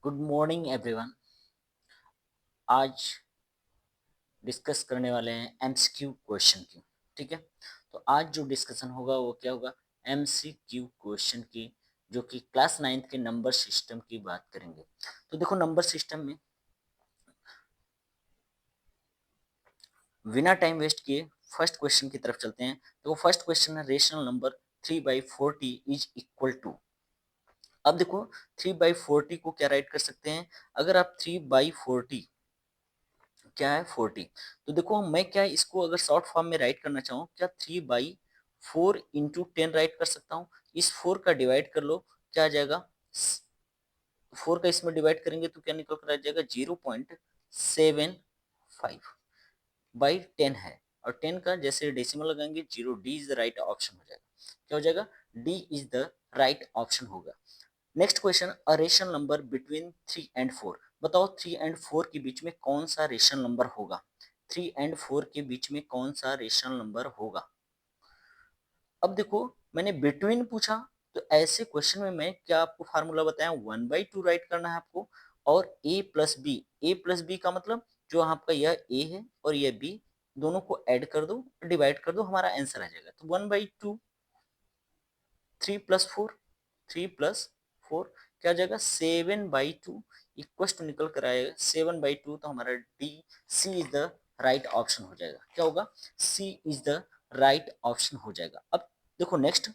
Good morning everyone. आज discuss करने वाले हैं एमसीक्यू क्वेश्चन की। ठीक है, तो आज जो डिस्कशन होगा वो क्या होगा, एमसीक्यू क्वेश्चन की, जो कि क्लास 9th के नंबर सिस्टम की बात करेंगे। तो देखो, नंबर सिस्टम में बिना टाइम वेस्ट किए फर्स्ट क्वेश्चन की तरफ चलते हैं। तो फर्स्ट क्वेश्चन है, rational number 3/40 is equal to. अब देखो, 3/40 को क्या राइट कर सकते हैं? अगर आप 3/40 क्या है 40, तो देखो मैं क्या इसको अगर शॉर्ट फॉर्म में राइट करना चाहूँ, क्या 3/4 इंटू 10 राइट कर सकता हूँ। इस 4 का डिवाइड कर लो, क्या आ जाएगा? 4 का इसमें डिवाइड करेंगे तो क्या निकल कर आ जाएगा? 0.75/10 है। और 10 का जैसे डेसिमल लगाएंगे 0, D is the right option हो जाएगा। क्या हो जाएगा? D is the right option होगा। Next question, a rational number between 3 and 4। बताओ 3 and 4 के बीच में कौन सा रेशनल नंबर होगा? 3 and 4 के बीच में कौन सा रेशनल नंबर होगा? अब देखो, मैंने बिटवीन पूछा, तो ऐसे क्वेश्चन में मैं क्या आपको फार्मूला बताया, 1/2 राइट करना है आपको। और a प्लस बी का मतलब जो आपका यह a है और यह b, दोनों को ऐड कर दो, डिवाइड कर दो, हमारा आंसर आ जाएगा। तो 1/2, 3 + 4, 3 + 4 क्या आ जाएगा? 7/2 इक्वल टू निकल कर आएगा 7/2। तो हमारा D, C is the right option हो जाएगा। क्या होगा? C is the right option हो जाएगा। अब देखो next,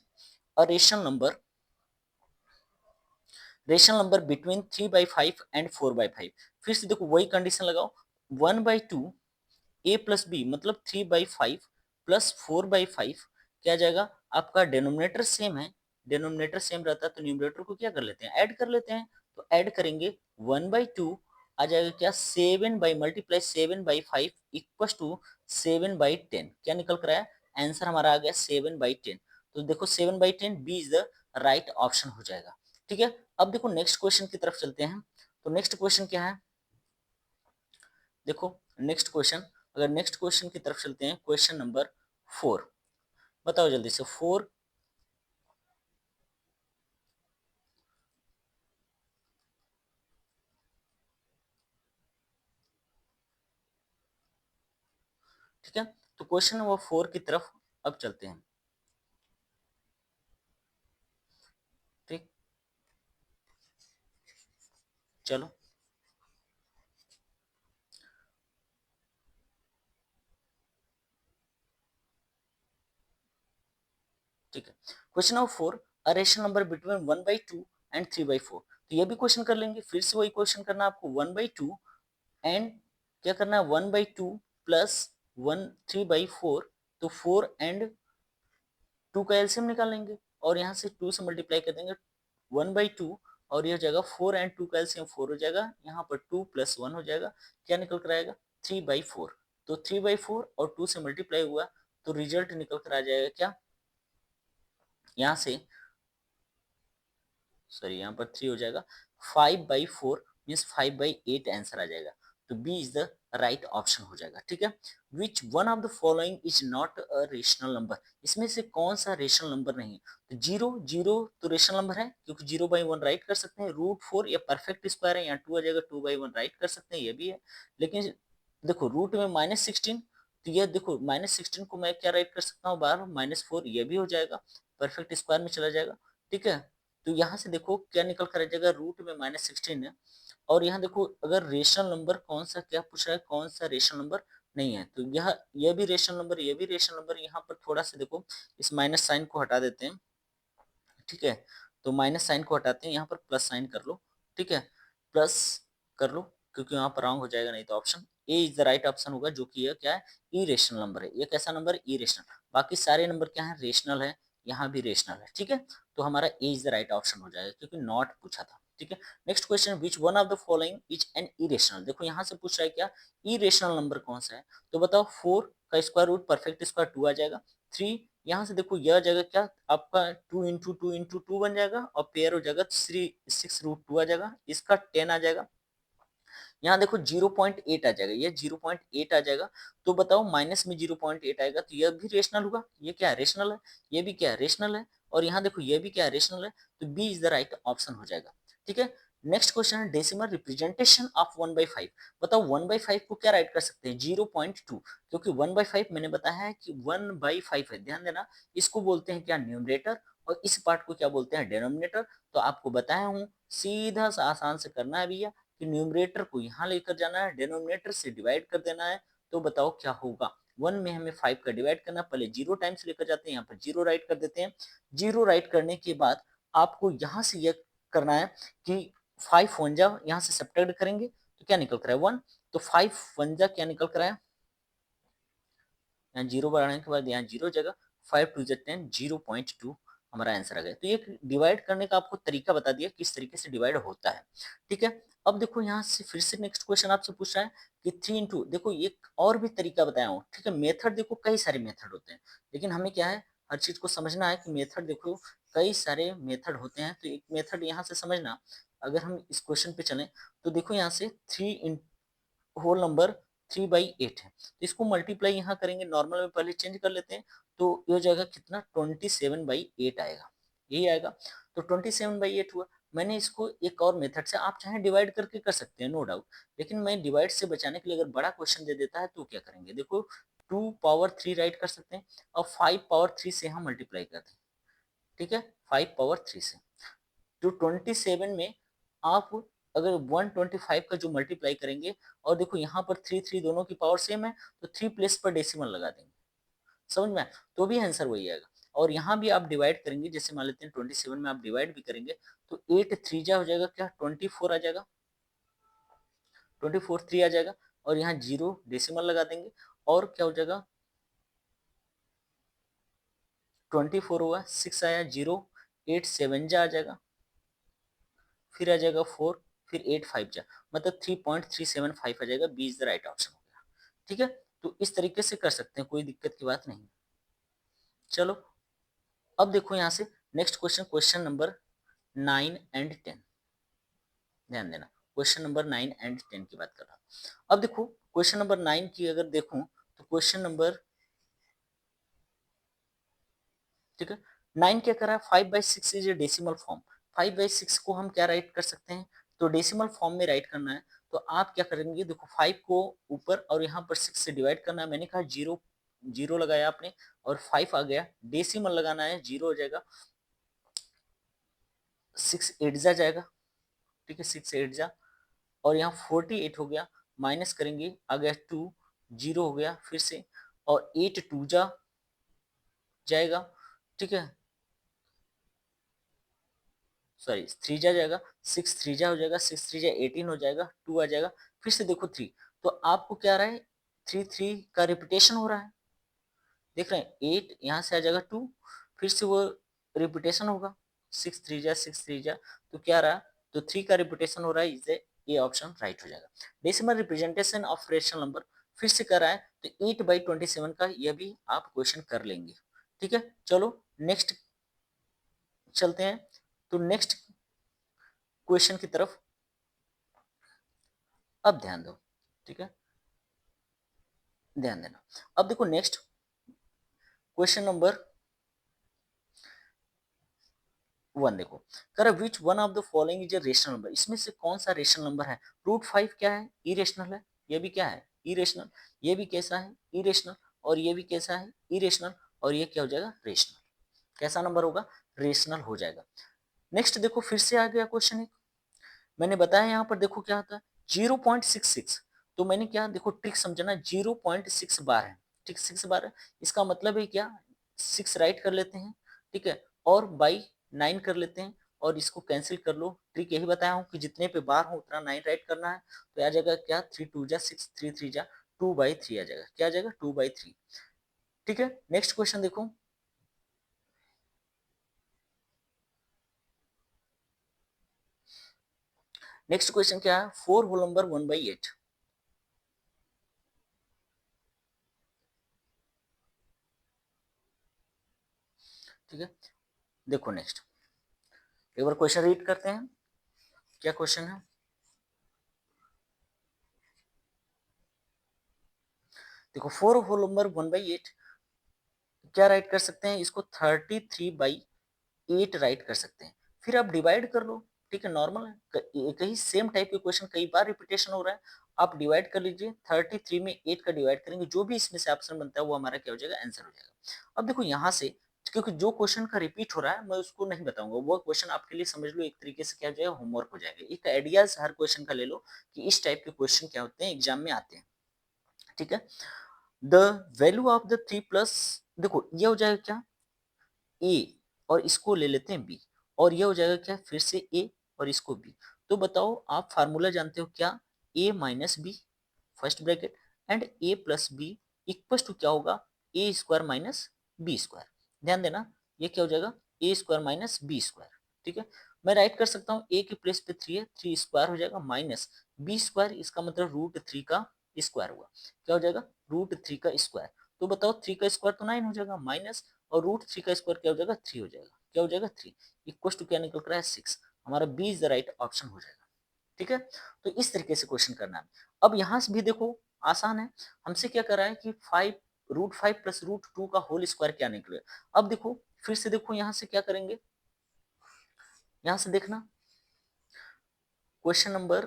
a rational number between 3/5 and 4/5। फिर से देखो वही कंडीशन लगाओ, 1/2 a+b मतलब 3/5 + 4/5 क्या आ जाएगा? आपका डेनोमिनेटर सेम है, डेनोमिनेटर सेम रहता है तो न्यूमरेटर को क्या कर लेते हैं? ऐड कर लेते हैं। तो ऐड करेंगे 1/2 आ जाएगा क्या? 7/7/5 इक्वल टू 7/10। क्या निकल कर आया? आंसर हमारा आ गया 7/10। तो देखो 7/10 B is the right option हो जाएगा। ठीक है, अब देखो नेक्स्ट क्वेश्चन की तरफ चलते हैं। तो नेक्स्ट क्वेश्चन क्या है? देखो नेक्स्ट क्वेश्चन, अगर नेक्स्ट क्वेश्चन की तरफ चलते हैं, क्वेश्चन नंबर 4। बताओ जल्दी से 4। ठीक है, तो क्वेश्चन नंबर 4 की तरफ अब चलते हैं। ठीक, चलो। ठीक है, question number 4, a rational number between 1/2 and 3/4। तो ये भी क्वेश्चन कर लेंगे, फिर से वही क्वेश्चन करना है आपको। 1/2 एंड क्या करना है? 1/2 प्लस 3/4। तो 4 एंड 2 का एलसीएम निकालेंगे और यहाँ से 2 से मल्टीप्लाई कर देंगे। 1/2 और यह हो जाएगा 4 एंड 2 का एलसीएम 4 हो जाएगा। यहाँ पर 2 + 1 हो जाएगा। क्या निकल कर आएगा? 3/4। तो 3/4 और 2 से मल्टीप्लाई हुआ तो रिजल्ट निकल कर आ जाएगा क्या? यहाँ से सॉरी, यहाँ पर 3 हो जाएगा। 5/4 मीन्स 5/8 आंसर आ जाएगा। तो B is the right option हो जाएगा। ठीक है, which one of the following is not a rational number. इसमें से कौन सा रेशनल नंबर नहीं है? तो 0 तो रेशनल नंबर है, क्योंकि 0/1 राइट कर सकते हैं। √4 या परफेक्ट स्क्वायर है, यहाँ 2 आ जाएगा, 2/1 राइट कर सकते हैं, ये भी है। लेकिन देखो रूट में -16, तो ये देखो -16 को मैं क्या राइट कर सकता हूँ बाहर? -4, ये भी हो जाएगा, परफेक्ट स्क्वायर में चला जाएगा। ठीक है, तो यहाँ से देखो क्या निकल कर आ जाएगा? रूट में -16 है। और यहाँ देखो अगर रेशनल नंबर कौन सा, क्या पूछ रहा है, कौन सा रेशनल नंबर नहीं है, तो यह भी रेशनल नंबर, ये भी रेशनल नंबर। यहाँ पर थोड़ा सा देखो, इस माइनस साइन को हटा देते हैं। ठीक है, तो माइनस साइन को हटाते हैं, यहाँ पर प्लस साइन कर लो। ठीक है, प्लस कर लो, क्योंकि यहाँ पर रॉन्ग हो जाएगा, नहीं तो option A is the right option होगा, जो कि यह क्या है? इरेशनल नंबर है। ये कैसा नंबर है? इरेशनल। बाकी सारे नंबर क्या है? रेशनल है, यहाँ भी रेशनल है। ठीक है, तो हमारा ए इज द राइट ऑप्शन हो जाएगा, क्योंकि नॉट पूछा था। ठीक है, next question, which one of the following is an irrational. देखो यहाँ से पूछ रहा है क्या? इरेशनल नंबर कौन सा है? तो बताओ 4 का स्क्वायर रूट परफेक्ट स्क्वायर 2 आ जाएगा। 3, यहाँ से देखो यह जगह क्या आपका 2 × 2 × 2 बन जाएगा, और पेयर हो जाएगा 6√2 आ जाएगा, इसका 10 आ जाएगा। यहाँ देखो 0.8 आ जाएगा, ये 0.8 आ जाएगा। तो बताओ माइनस में 0.8 आएगा, तो यह भी रेशनल होगा। ये क्या है? रेशनल है। ये भी क्या है? रेशनल है। और यहाँ देखो ये भी क्या है? रेशनल है। तो B is the right option हो जाएगा। ठीक है, नेक्स्ट क्वेश्चन है डेसिमल रिप्रेजेंटेशन ऑफ 1/5। बताओ 1/5 को क्या राइट कर सकते हैं, 0.2, क्योंकि 1/5 मैंने बताया है कि 1/5 है, ध्यान देना। इसको बोलते हैं क्या, न्यूमरेटर, और इस पार्ट को क्या बोलते हैं, डिनोमिनेटर। तो आपको बताया हूँ, सीधा सा आसान से करना है भैया कि न्यूमरेटर को यहाँ लेकर जाना है, डिनोमिनेटर से डिवाइड कर देना है। तो बताओ क्या होगा, 1 में हमें 5 का डिवाइड करना, पहले 0 टाइम्स लेकर जाते हैं, यहाँ पर 0 राइट कर देते हैं। 0 राइट करने के बाद आपको यहाँ से यह करना है कि 5 वन जा, यहाँ से सब्ट्रैक्ट करेंगे तो क्या निकल कर है 1, तो 5 वन जा क्या निकल कर आया, यहाँ 0 बढ़ाने के बाद यहाँ 0 जगह, 5 टू 10, 0.2 हमारा आंसर आ गया। तो ये डिवाइड करने का आपको तरीका बता दिया किस तरीके से डिवाइड होता है, ठीक है। अब देखो यहाँ से फिर से नेक्स्ट क्वेश्चन आपसे पूछ रहा है कि 3 इंटू, देखो एक और भी तरीका बताया हूँ, ठीक है। मेथड देखो कई सारे मेथड होते हैं, लेकिन हमें क्या है, हर चीज को समझना है कि मेथड देखो कई सारे मेथड होते हैं। तो एक मेथड यहाँ से समझना, अगर हम इस क्वेश्चन पे चलें तो देखो यहाँ से 3 होल नंबर 3/8 है, तो इसको मल्टीप्लाई यहाँ करेंगे, नॉर्मल में पहले चेंज कर लेते हैं। तो ये हो जाएगा कितना, 27/8 आएगा, यही आएगा। तो 27/8 हुआ। मैंने इसको एक और मेथड से, आप चाहे डिवाइड करके कर सकते हैं, नो डाउट, लेकिन मैं डिवाइड से बचाने के लिए अगर बड़ा क्वेश्चन दे देता है तो क्या करेंगे, देखो 2 पावर 3 राइट कर सकते हैं, और 5 पावर 3 से हम मल्टीप्लाई करते हैं, ठीक है, 5 पावर 3 से। तो 27 में आप अगर 125 का जो मल्टीप्लाई करेंगे, और देखो यहाँ पर 3 3 दोनों की पावर सेम है, तो 3 प्लेस पर डेसिमल लगा देंगे, समझ में आया? तो भी आंसर वही आएगा। और यहाँ भी आप डिवाइड करेंगे, जैसे मान लेते हैं 27 में आप डिवाइड भी करेंगे, तो 8 3 जा हो जाएगा क्या, 24 आ जाएगा, 24 3 आ जाएगा, और यहाँ 0 डेसिमल लगा देंगे, और क्या हो जाएगा, 24 हुआ, 6 आया, 0 8 7 जा आ जाएगा, फिर आ जाएगा 4, फिर 8 5 जा, मतलब 3.375 आ जाएगा, B is the right option हो गया, ठीक है। तो इस तरीके से कर सकते हैं, कोई दिक्कत की बात नहीं। चलो अब देखो यहाँ से next question, question number 9 and 10, ध्यान देना, क्वेश्चन नंबर 9 एंड 10 की बात कर रहा हूँ। अब देखो क्वेश्चन नंबर 9 की अगर देखूं, तो क्वेश्चन नंबर, ठीक है, 9 क्या कर रहा है, 5/6 इज ए डेसिमल फॉर्म। 5/6 को हम क्या राइट कर सकते हैं, तो डेसिमल फॉर्म में राइट करना है। तो आप क्या करेंगे, देखो 5 को ऊपर और यहाँ पर 6 से डिवाइड करना है, मैंने कहा 0 0 लगाया आपने, और 5 आ गया, डेसिमल लगाना है, 0 हो जाएगा, 6 8 जा जाएगा, ठीक है, 6 8 जा, और यहाँ 48 हो गया, माइनस करेंगे, आ गया 2, 0 हो गया फिर से, और 8 2 जा जाएगा, ठीक है, सॉरी 3 जा जाएगा, 6 3 जा हो जाएगा, 6 3 जा 18 हो जाएगा, 2 आ जाएगा, फिर से देखो 3, तो आपको क्या आ रहा है, 3 3 का रिपीटेशन हो रहा है, देख रहे हैं, 8 यहाँ से आ जाएगा 2, फिर से वो रिपीटेशन होगा, 6 3 जा 6 3 जा, तो क्या रहा, तो 3 का रिपीटेशन हो रहा है, इसे ये ऑप्शन राइट हो जाएगा। Decimal representation of rational number फिर से कर रहा है, तो 8/27 का यह भी आप क्वेश्चन कर लेंगे, ठीक है। चलो नेक्स्ट चलते हैं, तो नेक्स्ट क्वेश्चन की तरफ अब ध्यान दो, ठीक है, ध्यान देना। अब देखो नेक्स्ट क्वेश्चन नंबर 1 देखो, कर विच one of the following is a rational number, इसमें से कौन सा रेशनल नंबर है, √5 क्या है, इरेशनल है, ये भी क्या है, इरेशनल, ये भी कैसा है, इरेशनल, और ये भी कैसा है, इरेशनल, और ये क्या हो जाएगा, रेशनल, कैसा नंबर होगा, रेशनल हो जाएगा। नेक्स्ट देखो फिर से आ गया क्वेश्चन, एक मैंने बताया यहाँ पर देखो क्या होता है, 0.66, तो मैंने क्या देखो ट्रिक समझना, 0.6 बार है, ठीक, 6 बार है, इसका मतलब है क्या, 6 राइट कर लेते हैं, ठीक है, और बाई 9 कर लेते हैं, और इसको कैंसिल कर लो, ट्रिक यही बताया हूँ कि जितने पे बार हो उतना 9 राइट करना है, तो आ जाएगा क्या, 3 2 जा 6, 3 3 जा 2/3 आ जाएगा, क्या आ जाएगा, 2/3, ठीक है। नेक्स्ट क्वेश्चन देखो, नेक्स्ट क्वेश्चन क्या है, 4 होल नंबर 1/8, ठीक है। देखो नेक्स्ट एक बार क्वेश्चन रीड करते हैं, क्या क्वेश्चन है, देखो 4 होल नंबर 1/8 क्या राइट कर सकते हैं, इसको 33/8 राइट कर सकते हैं, फिर आप डिवाइड कर लो, ठीक है, नॉर्मल है। एक ही सेम टाइप के क्वेश्चन कई बार रिपीटेशन हो रहा है। आप डिवाइड कर लीजिए, 33 में 8 का डिवाइड करेंगे, जो भी इसमें से ऑप्शन बनता है वो हमारा क्या हो जाएगा, आंसर हो जाएगा। अब देखो यहाँ से, क्योंकि जो क्वेश्चन का रिपीट हो रहा है मैं उसको नहीं बताऊंगा, वो क्वेश्चन आपके लिए समझ लो एक तरीके से क्या हो जाएगा, होमवर्क हो जाएगा। एक आइडियाज हर क्वेश्चन का ले लो कि इस टाइप के क्वेश्चन क्या होते हैं, एग्जाम में आते हैं। ठीक है, the value of the 3 plus, देखो ये हो जाएगा क्या, ए, और इसको ले लेते हैं बी, और ये हो जाएगा क्या, फिर से ए और इसको बी। तो बताओ आप फार्मूला जानते हो क्या, A minus B, first bracket, and A plus B equal to क्या होगा, A square minus B square. ध्यान देना, ये क्या हो जाएगा, A square minus B square. ठीक है, मैं राइट कर सकता हूँ, ए के प्लेस पे 3 है, 3 स्क्वायर हो जाएगा, माइनस बी स्क्वायर, इसका मतलब रूट 3 का स्क्वायर हुआ, क्या हो जाएगा, रूट 3 का स्क्वायर। तो बताओ 3 का स्क्वायर तो 9 हो जाएगा, माइनस, और रूट 3 का स्क्वायर क्या हो जाएगा, 3 हो जाएगा, क्या हो जाएगा, 3 इक्वल टू क्या निकल रहा है, 6। हमारा B is the right option हो जाएगा। ठीक है, तो इस तरीके से क्वेश्चन करना है। अब यहाँ से भी देखो आसान है, हमसे क्या कर रहा है कि 5 प्लस रूट 2 का होल स्क्वायर क्या निकले। अब देखो फिर से देखो यहाँ से क्या करेंगे, यहाँ से देखना क्वेश्चन नंबर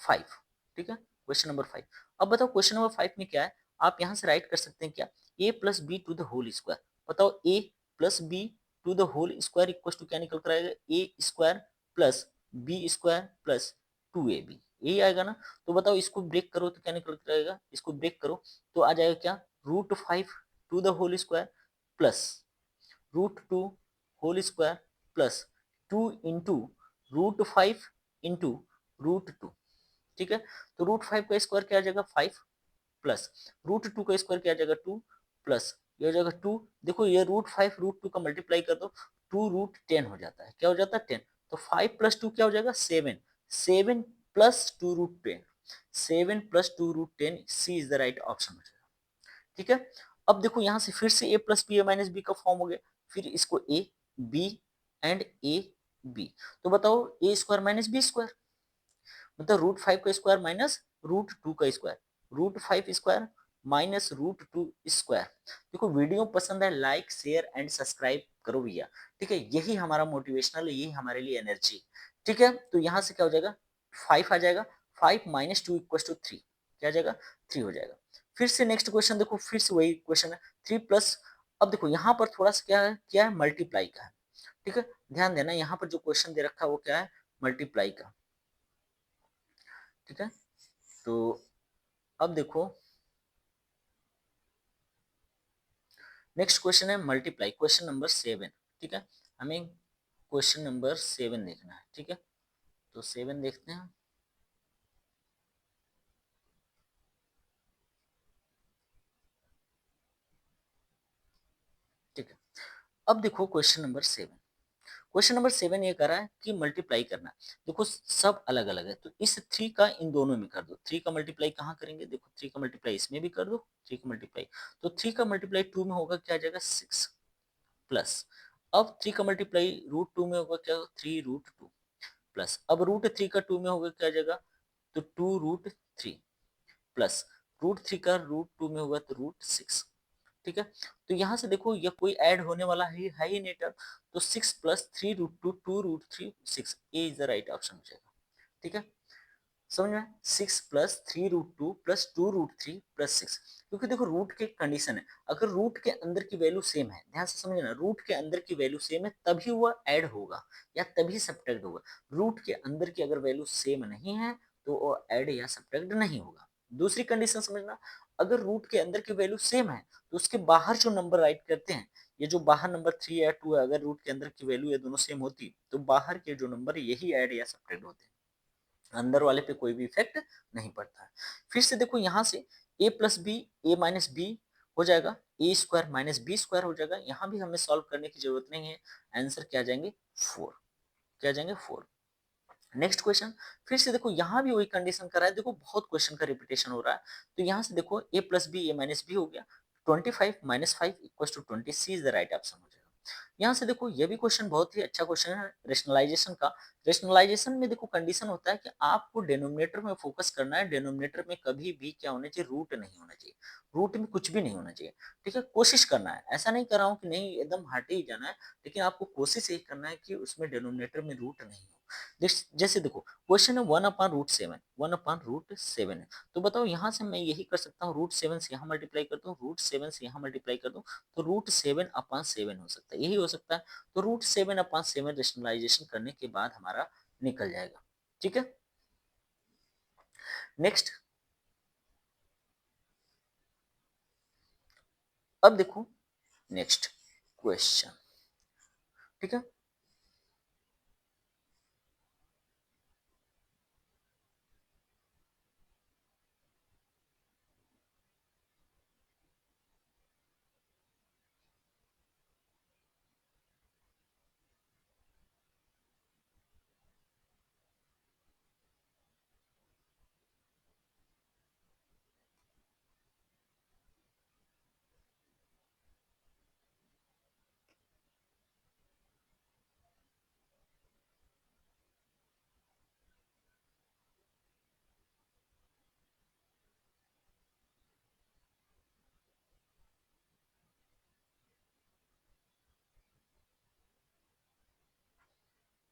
5। ठीक है, क्वेश्चन नंबर 5। अब बताओ क्वेश्चन नंबर 5 में क्या है, आप यहाँ से राइट कर सकते हैं क्या, A plus B to the whole square. बताओ A plus B to the whole square equal to क्या निकल कर आएगा, A square plus B square plus 2ab, यही आएगा ना। तो बताओ इसको ब्रेक करो तो क्या निकल कर आएगा, इसको ब्रेक करो तो आ जाएगा क्या, root 5 to the whole square plus root 2 whole square plus 2 into root 5 into root 2। ठीक है, तो रूट 5 का स्क्वायर क्या आ जाएगा, 5, प्लस रूट 2 का स्क्वायर क्या आ जाएगा, 2, प्लस ये हो जाएगा 2। देखो ये रूट 5 रूट 2 का मल्टीप्लाई कर दो, 2√10 हो जाता है, क्या हो जाता है, 10। तो 5 + 2 क्या हो जाएगा, 7, 7 + 2√10, 7 + 2√10, C is the right option हो जाएगा। ठीक है, अब देखो यहाँ से फिर से A plus B A minus B का फॉर्म हो गया, फिर इसको A B and A B. तो बताओ A square minus B square, मतलब रूट 5 का स्क्वायर माइनस रूट 2 का square, root 5 square minus root 2 square. देखो वीडियो पसंद है, लाइक शेयर एंड सब्सक्राइब करो भैया। ठीक है, यही हमारा मोटिवेशनल है, यही हमारे लिए एनर्जी। ठीक है, तो यहाँ से क्या हो जाएगा, 5 आ जाएगा, 5 - 2 = 3, क्या आ जाएगा, 3 हो जाएगा। फिर से नेक्स्ट क्वेश्चन देखो, फिर से वही क्वेश्चन है, 3 प्लस, अब देखो यहाँ पर थोड़ा सा क्या है, मल्टीप्लाई का है। ठीक है, ध्यान देना यहाँ पर जो क्वेश्चन दे रखा है वो क्या है, मल्टीप्लाई का। ठीक है, तो अब देखो नेक्स्ट क्वेश्चन है मल्टीप्लाई, क्वेश्चन नंबर 7। ठीक है, हमें क्वेश्चन नंबर 7 देखना है। ठीक है, तो 7 देखते हैं। ठीक है, अब देखो क्वेश्चन नंबर 7। क्वेश्चन नंबर 7 ये कर रहा है कि मल्टीप्लाई करना। देखो सब अलग अलग है, तो इस 3 का इन दोनों में कर दो। 3 का मल्टीप्लाई कहाँ करेंगे, देखो 3 का मल्टीप्लाई इसमें भी कर दो, 3 का मल्टीप्लाई, तो 3 का मल्टीप्लाई 2 में होगा, क्या आ जाएगा, 6, प्लस अब 3 का मल्टीप्लाई रूट 2 में होगा, क्या, 3√2, प्लस अब रूट 3 का 2 में होगा, क्या आ जाएगा, तो 2√3, प्लस रूट 3 का रूट 2 में होगा तो रूट 6। ठीक है, तो यहाँ से देखो ये कोई ऐड होने वाला है ही नहीं टर्म, तो 6 + 3√2, 2√3, 6, ए इज द राइट ऑप्शन हो जाएगा। ठीक है, समझ में, 6 + 3√2 + 2√3 + 6, क्योंकि देखो रूट के कंडीशन है, अगर रूट के अंदर की वैल्यू सेम है, ध्यान से समझना, रूट के अंदर की वैल्यू सेम है तभी वह ऐड होगा या तभी सब्ट्रैक्ट होगा। रूट के अंदर की अगर वैल्यू सेम नहीं है तो वो ऐड या सब्ट्रैक्ट नहीं होगा। दूसरी कंडीशन समझना, अगर रूट के अंदर की वैल्यू सेम है तो उसके बाहर जो नंबर राइट करते हैं, ये जो बाहर नंबर 3 या 2 है, अगर रूट के अंदर की वैल्यू ये दोनों सेम होती तो बाहर के जो नंबर यही ऐड या सब्ट्रैक्ट होते हैं, अंदर वाले पे कोई भी इफेक्ट नहीं पड़ता है। फिर से देखो यहाँ से a plus B A minus B हो जाएगा, A square minus B square हो जाएगा। यहाँ भी हमें सॉल्व करने की जरूरत नहीं है, आंसर क्या आ जाएंगे, 4, क्या आ जाएंगे, 4। नेक्स्ट क्वेश्चन, फिर से देखो यहाँ भी वही कंडीशन कर रहा है, देखो बहुत क्वेश्चन का रिपीटेशन हो रहा है। तो यहाँ से देखो a plus B A minus B हो गया, 25 - 5 = 20, C is the right option हो जाएगा। यहाँ से देखो ये भी क्वेश्चन बहुत ही अच्छा क्वेश्चन है रेशनलाइजेशन का। रेशनलाइजेशन में देखो कंडीशन होता है कि आपको डिनोमिनेटर में फोकस करना है, डिनोमिनेटर में कभी भी क्या होना चाहिए, रूट नहीं होना चाहिए, रूट में कुछ भी नहीं होना चाहिए। ठीक है, कोशिश करना है, ऐसा नहीं कर रहा हूँ कि नहीं एकदम हट ही जाना है, लेकिन आपको कोशिश यही करना है कि उसमें डिनोमिनेटर में रूट नहीं हो। जैसे देखो क्वेश्चन है 1/√7, 1/√7 है, तो बताओ यहाँ से मैं यही कर सकता हूँ, √7 से यहाँ मल्टीप्लाई कर दूँ, √7 से यहाँ मल्टीप्लाई कर दूँ, तो √7/7 हो सकता है, यही हो सकता है। तो √7/7 रेशनलाइजेशन करने के बाद हमारा निकल जाएगा। ठीक है, नेक्स्ट। अब देखो नेक्स्ट क्वेश्चन। ठीक है,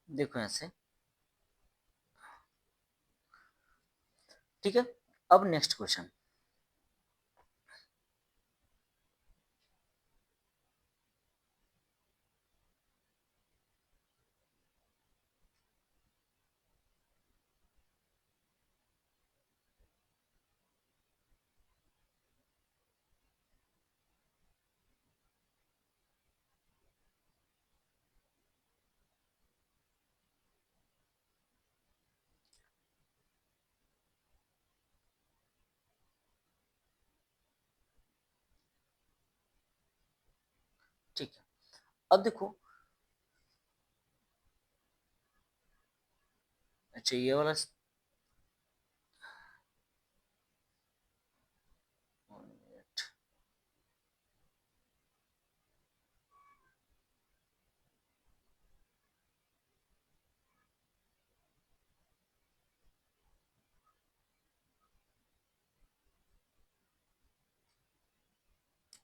देखो ऐसे। ठीक है, अब नेक्स्ट क्वेश्चन। ठीक है, अब देखो। अच्छा ये वाला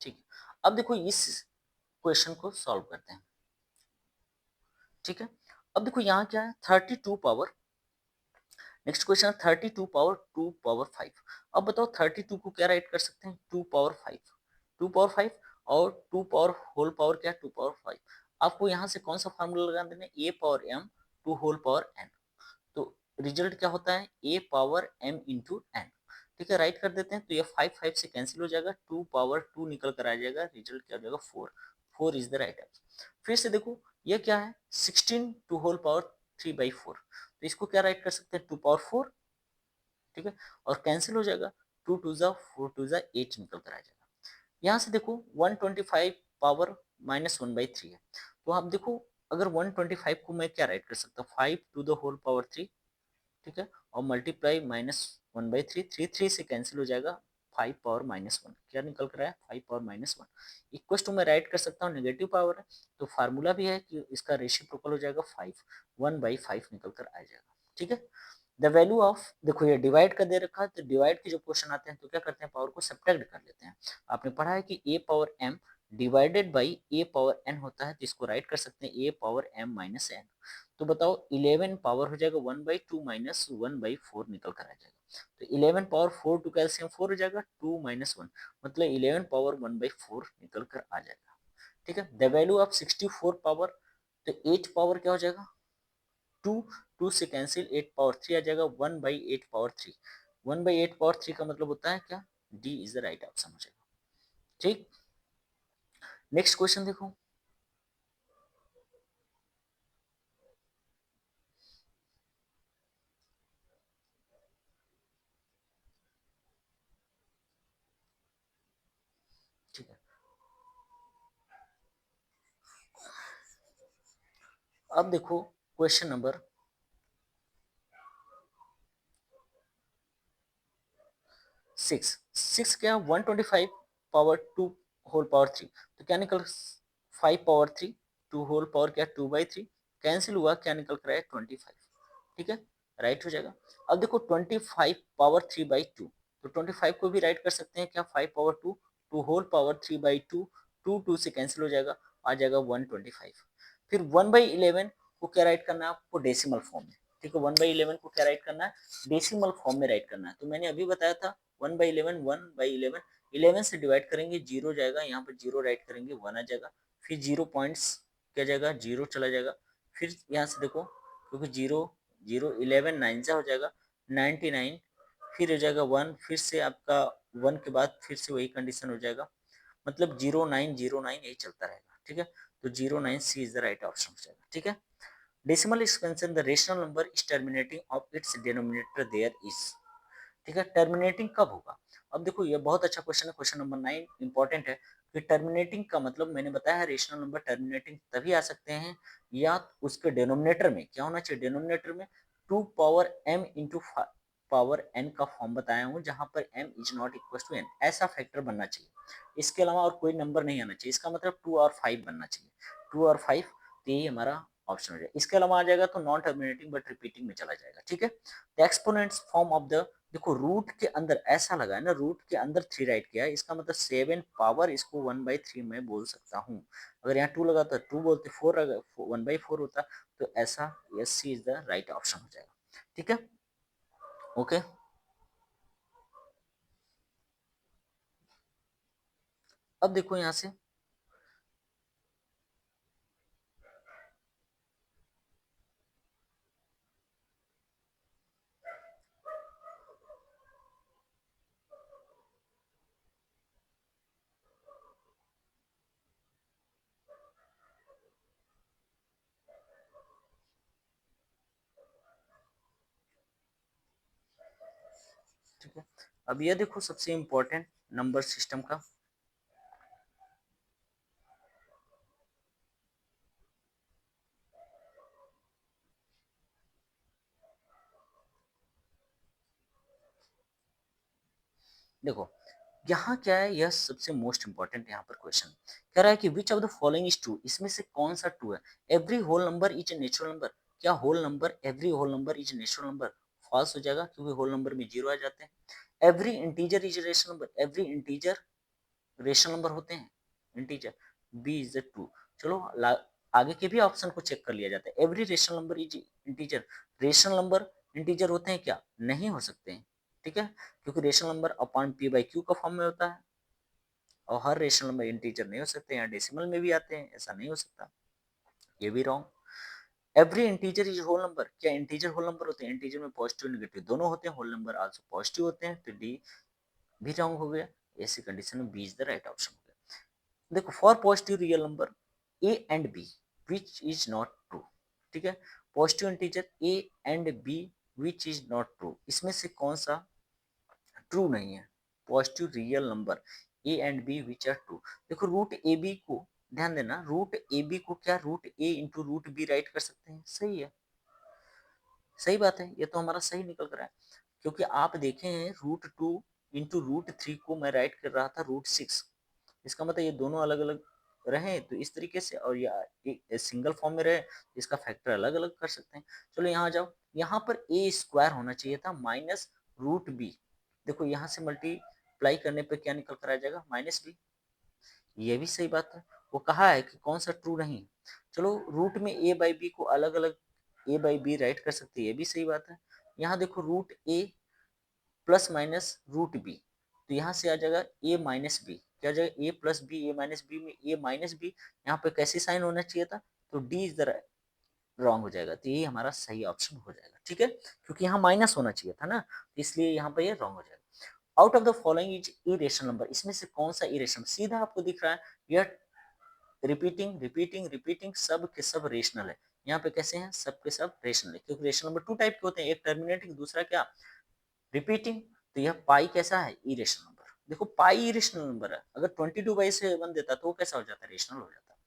ठीक है, अब देखो इस क्वेश्चन को सॉल्व करते हैं। ठीक है, अब देखो यहाँ क्या है, 32 power. Next question 32 power 2 power 5। अब बताओ 32 को क्या राइट कर सकते हैं, 2 पावर 5, 2 पावर 5, और 2 पावर होल पावर क्या, 2 पावर 5। आपको यहाँ से कौन सा फार्मूला लगा देना है, a power m 2 whole power n। तो रिजल्ट क्या होता है, a पावर m × n। ठीक है, राइट कर देते हैं, तो ये 5 से कैंसिल हो जाएगा, 2 पावर 2 निकल कर आ जाएगा, रिजल्ट क्या हो जाएगा, 4। 4 इज द राइट आंसर। फिर से देखो ये क्या है, 16 2 होल पावर 3/4, तो इसको क्या राइट कर सकते हैं, 2 पावर 4। ठीक है, और कैंसिल हो जाएगा, 2 2 ज़ा 4 2 ज़ा 8 निकल कर आ जाएगा। यहाँ से देखो 125 पावर -1/3 है, तो आप देखो अगर 125 को मैं क्या राइट कर सकता हूँ, 5 टू द होल पावर 3। ठीक है, और मल्टीप्लाई -1/3, 3 से कैंसिल हो जाएगा, 5 पावर -1 क्या निकल कर आया, 5 पावर -1 इक्वल टू मैं राइट कर सकता हूँ, नेगेटिव पावर है, तो फार्मूला भी है कि इसका रेसिप्रोकल हो जाएगा 5, 1/5 निकल कर आ जाएगा। ठीक है, द वैल्यू ऑफ, देखो ये डिवाइड का दे रखा है, तो डिवाइड के जो क्वेश्चन आते हैं तो क्या करते हैं, पावर को सब्ट्रैक्ट कर लेते हैं। आपने पढ़ा है कि a power m divided by a power n होता है, तो इसको राइट कर सकते हैं a पावर m - n। तो बताओ 11 पावर हो जाएगा 1/2 -1/4 निकल कर आ जाएगा, तो 11 पावर 4 टू कैल्सियम 4 हो जाएगा, 2 -1 मतलब 11 पावर 1/4 निकल कर आ जाएगा। ठीक है, द वैल्यू ऑफ 64 पावर, तो 8 पावर क्या हो जाएगा, 2, 2 से कैंसिल, 8 पावर 3 आ जाएगा, 1/8 पावर 3। 1/8 पावर 3 का मतलब होता है क्या, D is the right option हो जाएगा। ठीक, नेक्स्ट क्वेश्चन देखो। ठीक है, अब देखो क्वेश्चन नंबर 6 क्या, 125 पावर 2 होल पावर 3, तो क्या निकल, 5 पावर 3, 2 होल पावर क्या, 2/3, कैंसिल हुआ, क्या निकल कर आया, 25। ठीक है, राइट हो जाएगा। अब देखो 25 पावर 3/2, तो 25 को भी राइट कर सकते हैं क्या, 5 पावर 2, 2 होल पावर 3/2, 2 2 से कैंसिल हो जाएगा, आ जाएगा 125। फिर 1/11 को क्या राइट करना है आपको, डेसिमल फॉर्म में, ठीक है। 1/11 को क्या राइट करना है, डेसिमल फॉर्म में राइट करना है। तो मैंने अभी बताया था 1/11, 1/11, 11 से डिवाइड करेंगे जीरो जाएगा, यहाँ पर जीरो राइट करेंगे 1 आ जाएगा, फिर 0 पॉइंट्स क्या जाएगा, जीरो चला जाएगा, फिर यहाँ से देखो क्योंकि जीरो जीरो 11 9 से हो जाएगा 99, फिर हो जाएगा 1, फिर से आपका 1 के बाद फिर से वही कंडीशन हो जाएगा, मतलब 0909 यही चलता रहेगा, ठीक है। तो 09 C is the right option हो जाएगा, ठीक है। Decimal expansion the rational number is terminating of its denominator there is, ठीक है। टर्मिनेटिंग कब होगा, अब देखो ये बहुत अच्छा क्वेश्चन है, क्वेश्चन नंबर 9 इंपॉर्टेंट है कि टर्मिनेटिंग का मतलब मैंने बताया है रेशनल नंबर टर्मिनेटिंग तभी आ सकते हैं या उसके डिनोमिनेटर में क्या होना चाहिए, डिनोमिनेटर में 2 power m into power n का फॉर्म बताया हूँ जहां पर m is not equal to n, ऐसा फैक्टर बनना चाहिए, इसके अलावा और कोई नंबर नहीं आना चाहिए, इसका मतलब 2 और 5 बनना चाहिए, 2 और 5, तो यही हमारा ऑप्शन हो जाएगा। इसके अलावा आ जाएगा तो नॉन टर्मिनेटिंग बट रिपीटिंग में चला जाएगा, ठीक है। The exponents form of the, देखो रूट के अंदर ऐसा लगा है ना, रूट के अंदर 3 राइट किया है, इसका मतलब 7 पावर इसको 1/3 में बोल सकता हूँ, अगर यहाँ 2 लगा तो 2 बोलते, 4 अगर 1/4 होता तो ऐसा, yes C is the right option हो जाएगा, ठीक है। ओके अब देखो यहाँ से ठीक है, अब ये देखो सबसे इंपॉर्टेंट नंबर सिस्टम का, देखो यहाँ क्या है, यह सबसे मोस्ट इंपॉर्टेंट यहाँ पर क्वेश्चन कह रहा है कि which of the following is true, इसमें से कौन सा ट्रू है, every whole number is a natural number, क्या whole number, every whole number is natural number, false हो जाएगा क्योंकि होल नंबर में जीरो आ जाते हैं। Every integer is rational number, every integer rational number होते हैं, integer, B is the true. चलो आगे के भी ऑप्शन को चेक कर लिया जाता है, every rational number is integer, rational number integer होते हैं क्या, नहीं हो सकते हैं, ठीक है, क्योंकि rational number upon P by Q का फॉर्म में होता है, और हर रेशनल नंबर इंटीजर नहीं हो सकते, यहाँ डेसिमल में भी आते हैं, ऐसा नहीं हो सकता, ये भी wrong. Every integer is whole number, क्या इंटीजर होल नंबर होते हैं, इंटीजर में पॉजिटिव नेगेटिव दोनों होते हैं, होल नंबर आल्सो पॉजिटिव होते हैं, तो डी भी रॉन्ग हो गया, ऐसी कंडीशन में B is the right option हो गया। देखो for positive real number A and B which is not true, ठीक है, positive integer A and B which is not true, इसमें से कौन सा ट्रू नहीं है, positive real number A and B which are true. देखो रूट ए बी को ध्यान देना, रूट ए बी को क्या root A into root B write कर सकते हैं, सही है, सही बात है, ये तो हमारा सही निकल कर रहा है, क्योंकि आप देखे हैं रूट 2 इंटू रूट 3 को मैं राइट कर रहा था रूट 6, इसका मतलब ये दोनों अलग अलग रहे तो इस तरीके से, और या एक सिंगल फॉर्म में रहे इसका फैक्टर अलग अलग कर सकते हैं। चलो यहाँ आ जाओ, यहाँ पर ए स्क्वायर होना चाहिए था माइनस रूट बी, देखो यहाँ से मल्टीप्लाई करने पे क्या निकल कर आ जाएगा, -b, ये भी सही बात है, वो कहा है कि कौन सा ट्रू नहीं, चलो रूट में ए बाई बी को अलग अलग ए बाई बी राइट कर सकते हैं, ये भी सही बात है। यहाँ देखो रूट ए प्लस माइनस रूट बी, तो यहाँ से आ जाएगा ए माइनस बी, क्या आ जाएगा ए plus B, A minus B में ए माइनस बी, यहाँ पे कैसे साइन होना चाहिए था, तो डी इज द रॉन्ग हो जाएगा, तो ये हमारा सही ऑप्शन हो जाएगा, ठीक है, क्योंकि यहाँ माइनस होना चाहिए था ना, तो इसलिए यहाँ पे ये रॉन्ग हो जाएगा। Out of the following is irrational number, इसमें से कौन सा इरेशनल, सीधा आपको दिख रहा है यह रिपीटिंग रिपीटिंग रिपीटिंग सब के सब रेशनल है, यहाँ पे कैसे हैं सब के सब रेशनल है, क्योंकि रेशनल नंबर 2 टाइप के होते हैं, एक टर्मिनेटिंग दूसरा क्या रिपीटिंग, तो यह पाई कैसा है इरेशनल नंबर, देखो पाई इरेशनल नंबर है, अगर 22/7 देता तो वो कैसा हो जाता है, रेशनल हो जाता है।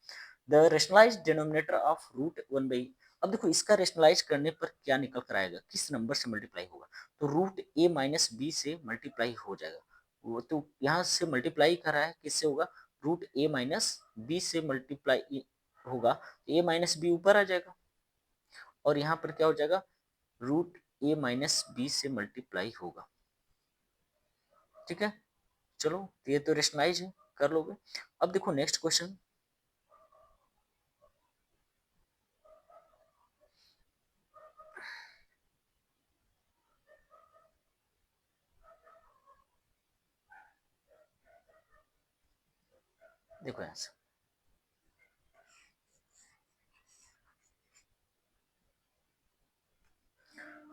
The rationalize denominator of root 1/, अब देखो इसका रेशनलाइज करने पर क्या निकल कर आएगा, किस नंबर से मल्टीप्लाई होगा, तो रूट ए माइनस बी से मल्टीप्लाई हो जाएगा, वो तो यहाँ से मल्टीप्लाई कर रहा है किससे होगा, रूट ए माइनस बी से मल्टीप्लाई होगा, ए माइनस बी ऊपर आ जाएगा, और यहाँ पर क्या हो जाएगा, रूट ए माइनस बी से मल्टीप्लाई होगा, ठीक है। चलो ये तो रेशनलाइज है, कर लोगे। अब देखो नेक्स्ट क्वेश्चन, देखो यहाँ से,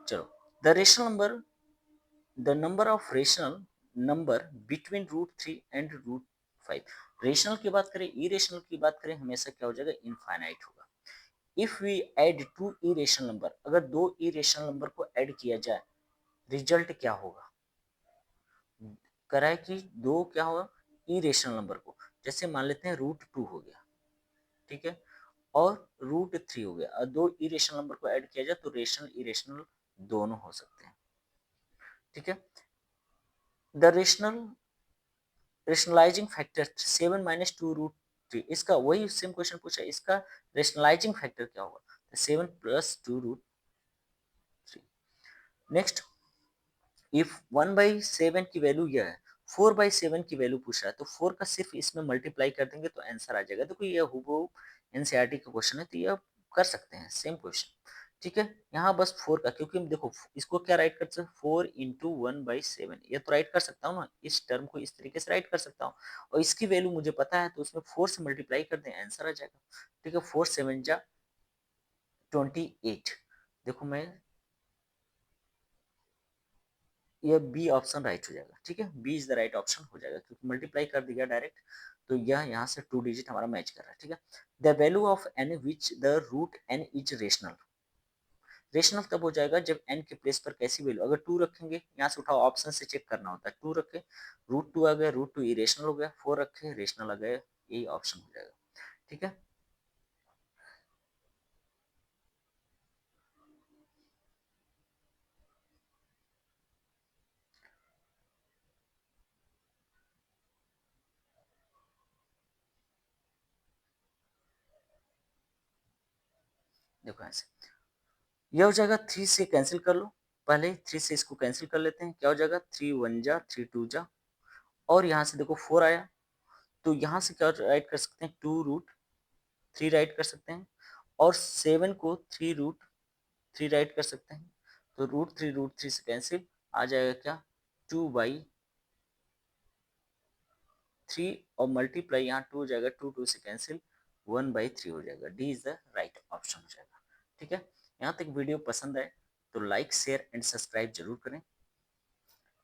चलो, the rational number, the number of rational number between root three and root five. Rational की बात करें, इरेशनल की बात करें, हमेशा क्या हो जाएगा, इनफाइनाइट होगा। If we add two irrational number, अगर दो इरेशनल नंबर को ऐड किया जाए, रिजल्ट क्या होगा, करा है कि दो क्या होगा, इरेशनल नंबर को, जैसे मान लेते हैं रूट टू हो गया, ठीक है, और रूट थ्री हो गया, और दो इरेशनल नंबर को ऐड किया जाए तो रेशनल इरेशनल दोनों हो सकते हैं, ठीक है। द रेशनल रेशनलाइजिंग फैक्टर 7 - 2 √3, इसका वही सेम क्वेश्चन पूछा, इसका रेशनलाइजिंग फैक्टर क्या होगा, 7 + 2 √3। नेक्स्ट, इफ 1/7 की वैल्यू यह है, 4/7 की वैल्यू पूछ रहा है, तो 4 का सिर्फ इसमें मल्टीप्लाई कर देंगे तो आंसर आ जाएगा। देखो ये हूबहू एनसीईआरटी का क्वेश्चन है, तो ये आप कर सकते हैं, सेम क्वेश्चन, ठीक है। यहाँ बस 4 का, क्योंकि देखो इसको क्या राइट कर सकते हैं, 4 × 1/7, ये तो राइट कर सकता हूँ ना, इस टर्म को इस तरीके से राइट कर सकता हूँ, और इसकी वैल्यू मुझे पता है तो उसमें 4 से मल्टीप्लाई कर दें, आंसर आ जाएगा, ठीक है। 4 × 7 = 28। देखो मैं, यह बी ऑप्शन राइट हो जाएगा, ठीक है, B is the right option हो जाएगा, क्योंकि मल्टीप्लाई कर दिया डायरेक्ट, तो यह यहाँ से 2 डिजिट हमारा मैच कर रहा है, ठीक है। The value of n which the root n is rational, rational तब हो जाएगा जब एन के प्लेस पर कैसी वैल्यू, अगर 2 रखेंगे, यहाँ से उठाओ, ऑप्शन से चेक करना होता है, 2 रखे, √2 आ गया, √2 इरेशनल हो गया, 4 रखे, रेशनल आ गया, यही ऑप्शन हो जाएगा, ठीक है। देखो ऐसे, यह हो जाएगा, 3 से कैंसिल कर लो, पहले 3 से इसको कैंसिल कर लेते हैं, क्या हो जाएगा, 3 × 1 = 3 × 2 = और यहाँ से देखो 4 आया, तो यहाँ से क्या राइट कर सकते हैं, 2 √3 राइट कर सकते हैं, और 7 को 3 √3 राइट कर सकते हैं, तो √3 से कैंसिल आ जाएगा क्या, 2/3, और मल्टीप्लाई यहाँ 2 हो जाएगा, 2 से कैंसिल, 1/3 हो जाएगा, D is the right option हो जाएगा, ठीक है। यहाँ तक वीडियो पसंद आए तो लाइक शेयर एंड सब्सक्राइब जरूर करें।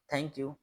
Thank you.